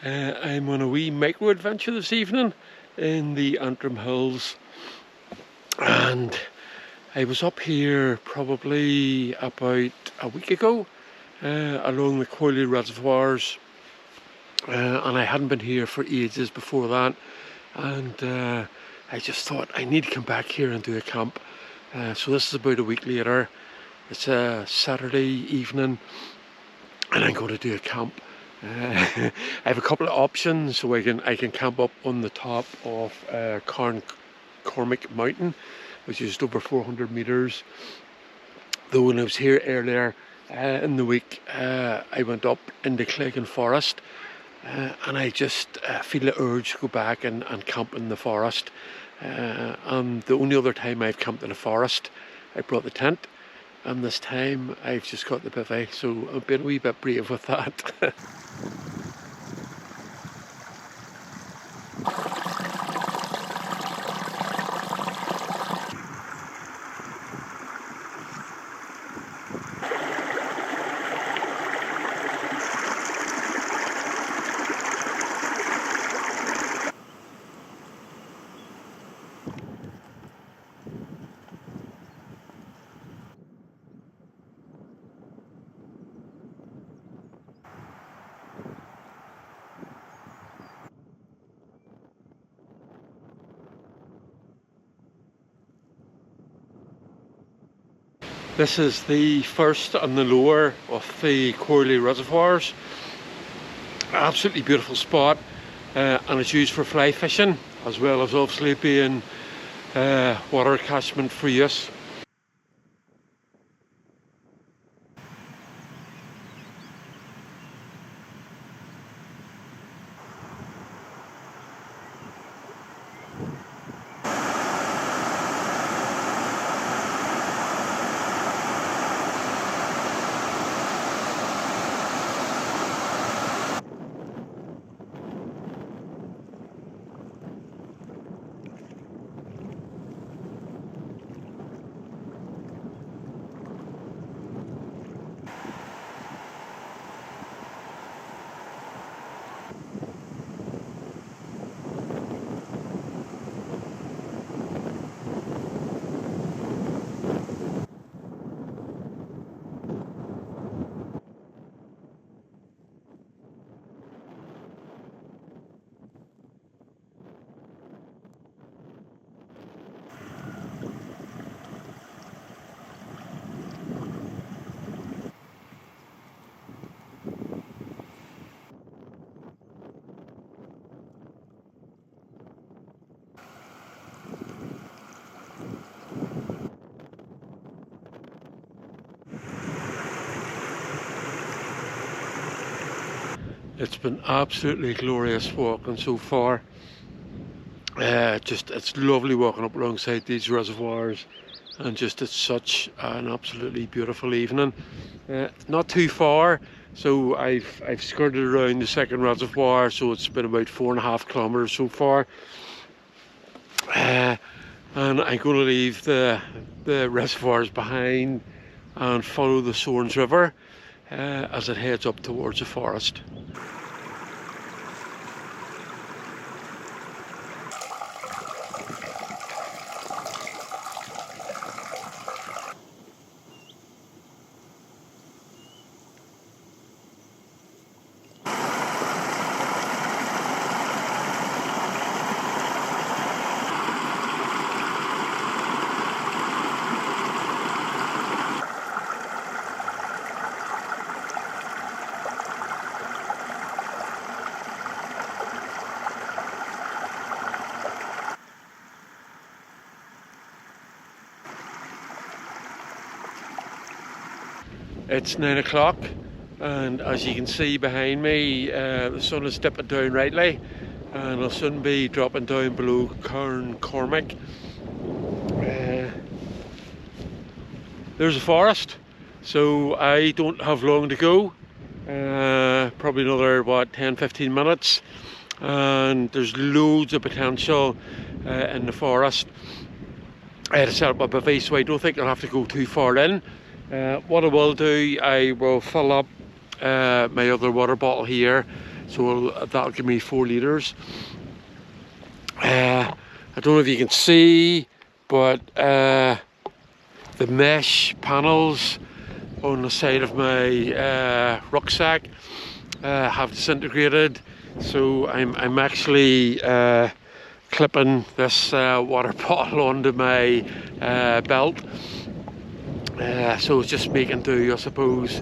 I'm on a wee micro adventure this evening in the Antrim Hills, and I was up here probably about a week ago along the Quolie Reservoirs, and I hadn't been here for ages before that, and I just thought I need to come back here and do a camp. So this is about a week later. It's a Saturday evening and I'm going to do a camp. I have a couple of options, so I can camp up on the top of Cormac Mountain, which is just over 400 metres. Though when I was here earlier in the week, I went up into Cleggan Forest, and I just feel the urge to go back and camp in the forest. And the only other time I've camped in a forest, I brought the tent, and this time I've just got the bivvy, so I've been a wee bit brave with that. This is the first and the lower of the Quolie Reservoirs. Absolutely beautiful spot, and it's used for fly fishing as well as obviously being water catchment for use. It's been absolutely glorious walking so far. It's lovely walking up alongside these reservoirs, and it's such an absolutely beautiful evening. Not too far, so I've skirted around the second reservoir, so it's been about 4.5 kilometres so far. And I'm going to leave the reservoirs behind and follow the Soarns River as it heads up towards the forest. It's 9 o'clock, and as you can see behind me, the sun is dipping down rightly, and I'll soon be dropping down below Cormac. There's a forest, so I don't have long to go, probably another 10-15 minutes, and there's loads of potential in the forest. I had to set up a bivvy, so I don't think I'll have to go too far in. What I will do, I will fill up my other water bottle here so that'll give me 4 litres. I don't know if you can see, but the mesh panels on the side of my rucksack have disintegrated, so I'm actually clipping this water bottle onto my belt, so it's just making do, I suppose.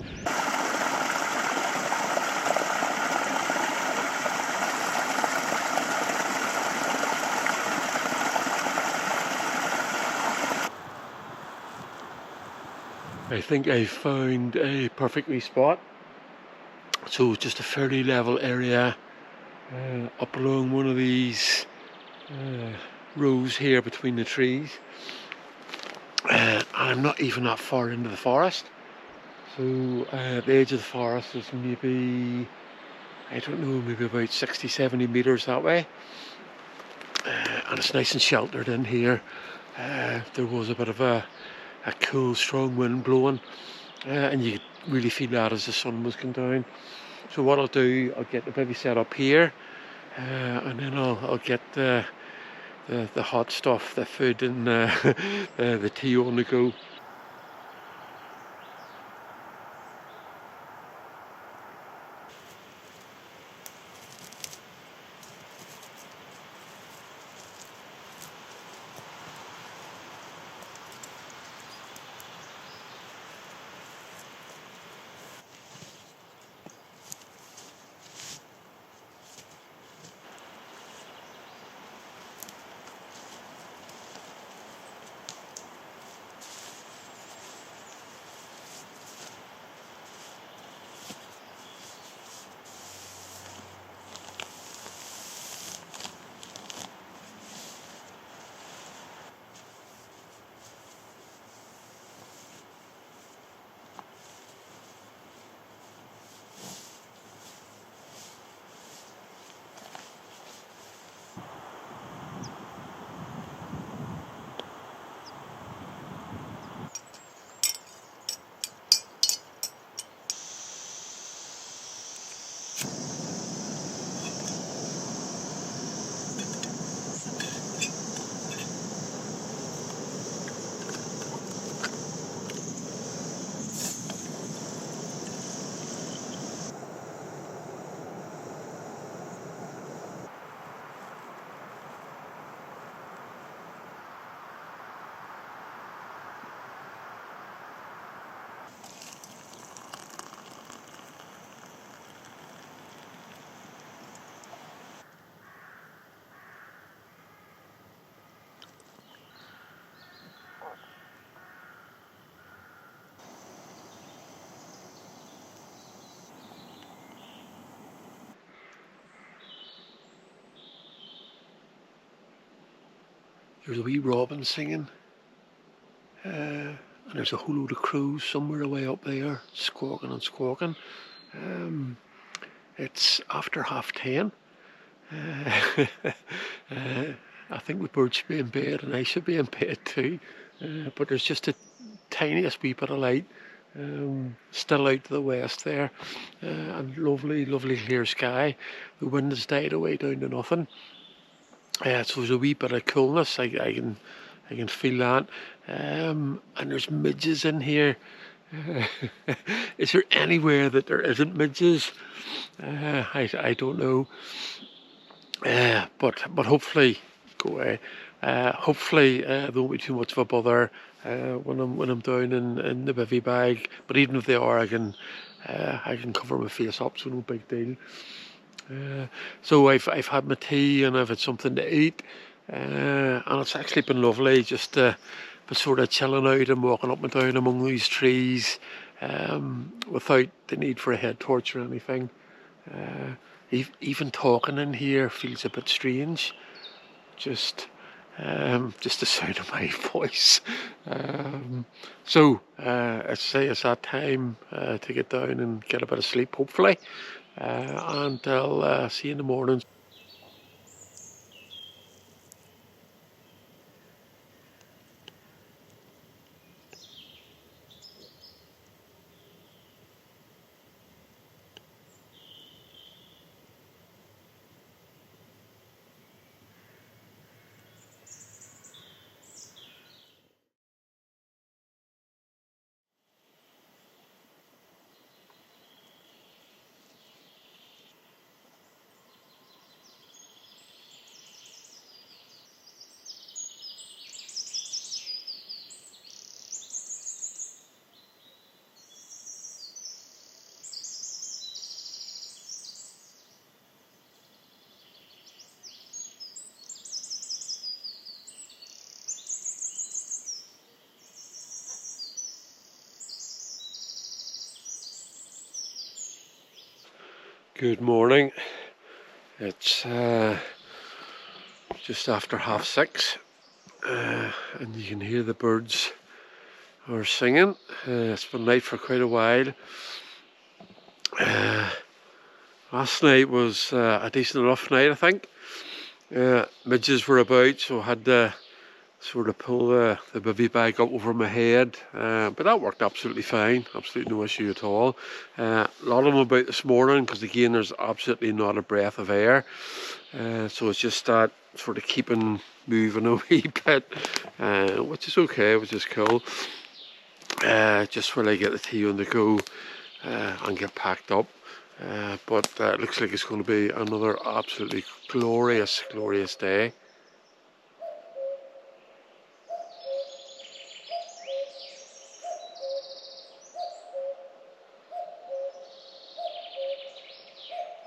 I think I found a perfect wee spot. So just a fairly level area up along one of these rows here between the trees. And I'm not even that far into the forest. So the edge of the forest is maybe, I don't know, maybe about 60, 70 metres that way. And it's nice and sheltered in here. There was a bit of a cool, strong wind blowing. And you could really feel that as the sun was going down. So what I'll do, I'll get the baby set up here, and then I'll get the hot stuff, the food and the tea on the go. There's a wee robin singing, and there's a whole load of crows somewhere away up there, squawking and squawking. It's after 10:30. I think the birds should be in bed and I should be in bed too, but there's just a tiniest wee bit of light still out to the west there, and lovely clear sky. The wind has died away down to nothing. So there's a wee bit of coolness. I can feel that. And there's midges in here. Is there anywhere that there isn't midges? I don't know. But hopefully go away. Hopefully there won't be too much of a bother when I'm down in the bivvy bag. But even if they are, I can cover my face up, so no big deal. So I've had my tea and I've had something to eat, and it's actually been lovely just to be sort of chilling out and walking up and down among these trees, without the need for a head torch or anything. Even talking in here feels a bit strange, just the sound of my voice. So it's that time to get down and get a bit of sleep, hopefully. And I'll see you in the morning. Good morning. It's just after 6:30, and you can hear the birds are singing. It's been night for quite a while. Last night was a decent enough night, I think. Midges were about, so I had to sort of pull the bivvy bag up over my head, but that worked absolutely fine, absolutely no issue at all. A lot of them about this morning, because again there's absolutely not a breath of air, so it's just that sort of keeping moving a wee bit, which is okay, which is cool. Just when I get the tea on the go and get packed up. But it looks like it's going to be another absolutely glorious day.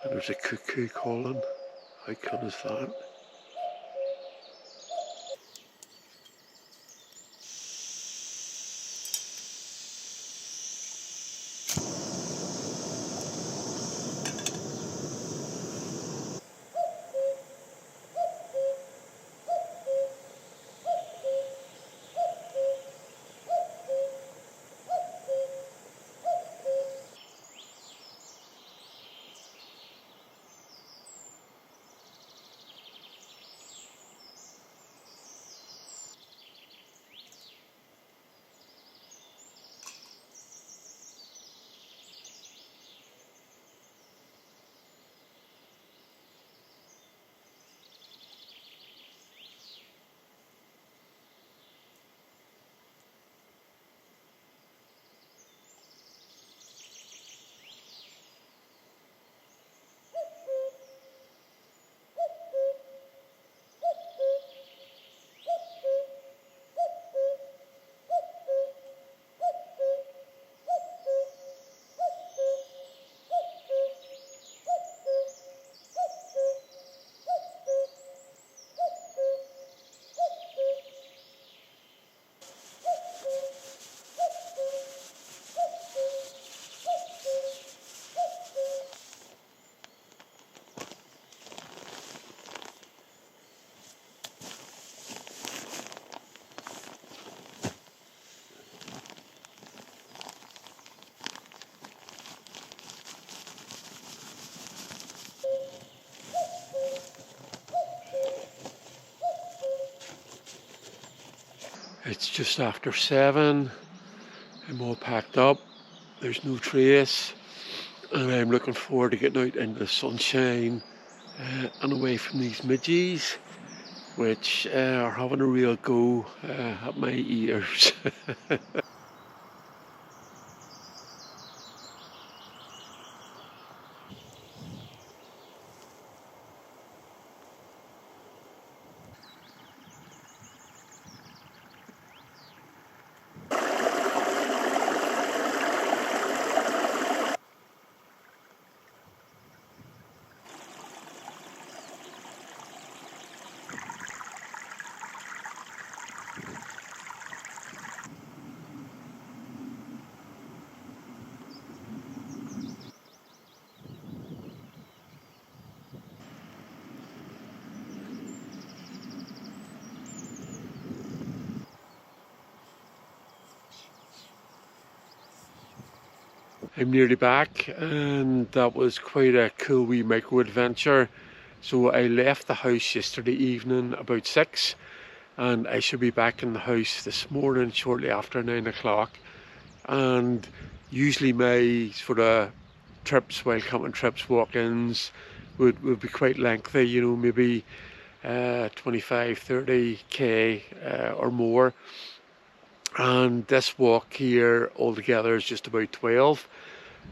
And there's a cuckoo calling. How cool is that? It's just after 7. I'm all packed up. There's no trace, and I'm looking forward to getting out into the sunshine and away from these midges, which are having a real go at my ears. I'm nearly back, and that was quite a cool wee micro adventure. So I left the house yesterday evening about 6, and I should be back in the house this morning shortly after 9 o'clock. And usually my sort of trips, wild camping trips, walk-ins would be quite lengthy, you know, maybe 25, 30k or more. And this walk here altogether is just about 12,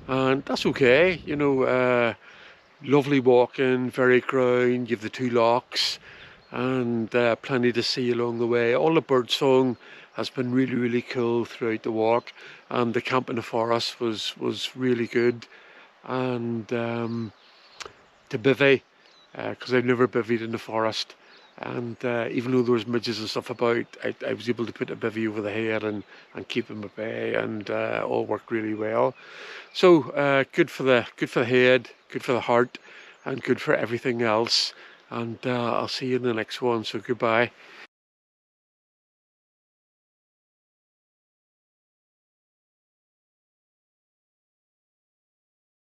and that's okay, you know. Lovely walking, very ground, you've the 2 locks, and plenty to see along the way. All the bird song has been really cool throughout the walk, and the camp in the forest was really good. And to bivvy, because I've never bivvied in the forest, And even though there was midges and stuff about, I was able to put a bivvy over the head and keep them at bay, and all worked really well. So good for the head, good for the heart, and good for everything else. And I'll see you in the next one. So goodbye.